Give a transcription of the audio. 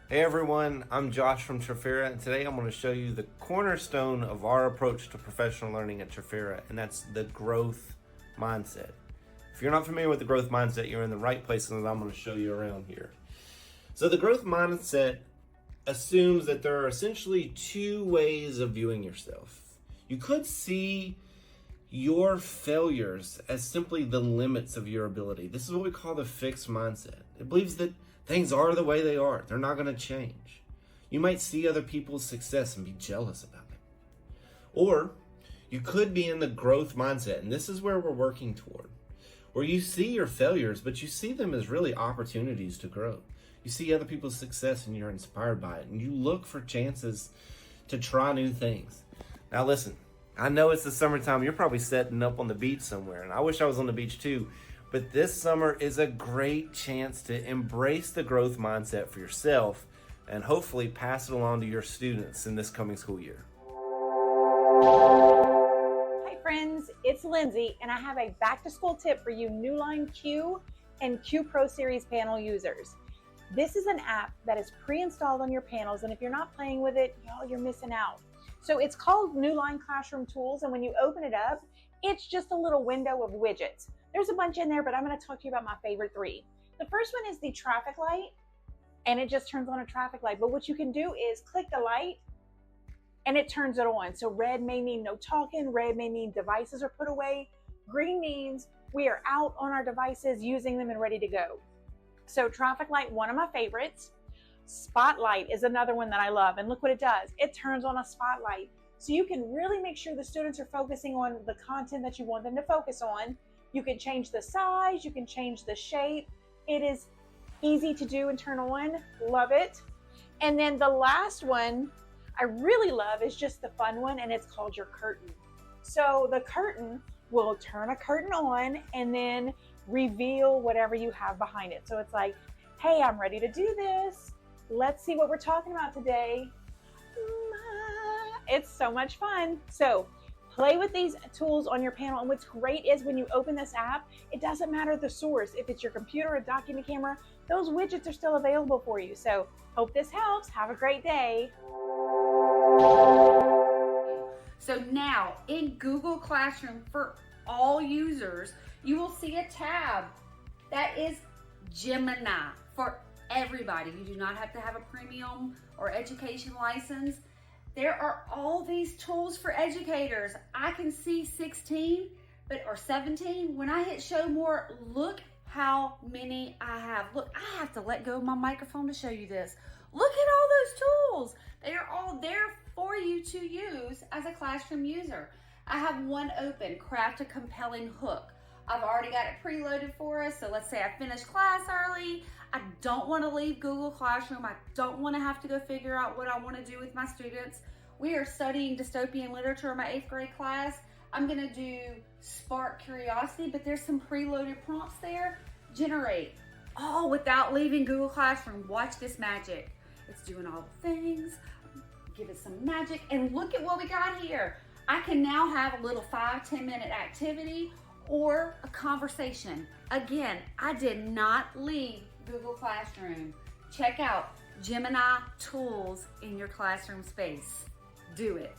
Hey everyone, I'm Josh from Trafera, and today I'm going to show you the cornerstone of our approach to professional learning at Trafera, and that's the growth mindset. If you're not familiar with the growth mindset, you're in the right place, and I'm going to show you around here. So the growth mindset assumes that there are essentially two ways of viewing yourself. You could see your failures as simply the limits of your ability. This is what we call the fixed mindset. It believes that things are the way they are. They're not going to change. You might see other people's success and be jealous about it. Or you could be in the growth mindset, and this is where we're working toward, where you see your failures, but you see them as really opportunities to grow. You see other people's success and you're inspired by it, and you look for chances to try new things. Now listen, I know it's the summertime. You're probably setting up on the beach somewhere, and I wish I was on the beach too. But this summer is a great chance to embrace the growth mindset for yourself and hopefully pass it along to your students in this coming school year. Hi friends, it's Lindsay, and I have a back to school tip for you Newline Q and Q Pro Series panel users. This is an app that is pre-installed on your panels, and if you're not playing with it, y'all, you're missing out. So it's called Newline Classroom Tools, and when you open it up, it's just a little window of widgets. There's a bunch in there, but I'm going to talk to you about my favorite three. The first one is the traffic light, and it just turns on a traffic light. But what you can do is click the light, and it turns it on. So red may mean no talking, red may mean devices are put away, green means we are out on our devices, using them and ready to go. So traffic light, one of my favorites. Spotlight is another one that I love, and look what it does. It turns on a spotlight. So you can really make sure the students are focusing on the content that you want them to focus on. You can change the size, you can change the shape. It is easy to do and turn on, love it. And then the last one I really love is just the fun one, and it's called your curtain. So the curtain will turn a curtain on and then reveal whatever you have behind it. So it's like, hey, I'm ready to do this. Let's see what we're talking about today. It's so much fun. So play with these tools on your panel, and what's great is when you open this app, it doesn't matter the source. If it's your computer, a document camera, those widgets are still available for you. So hope this helps. Have a great day. So now in Google Classroom for all users, you will see a tab that is Gemini for everybody. You do not have to have a premium or education license. There are all these tools for educators. I can see 16 or 17. When I hit show more, look how many I have. Look, I have to let go of my microphone to show you this. Look at all those tools. They are all there for you to use as a classroom user. I have one open, craft a compelling hook. I've already got it preloaded for us. So let's say I finish class early. I don't want to leave Google Classroom. I don't want to have to go figure out what I want to do with my students. We are studying dystopian literature in my 8th grade class. I'm going to do spark curiosity, but there's some preloaded prompts there. Generate, all without leaving Google Classroom. Watch this magic. It's doing all the things. Give it some magic, and look at what we got here. I can now have a little 5-10 minute activity or a conversation. Again, I did not leave Google Classroom. Check out Gemini tools in your classroom space. Do it.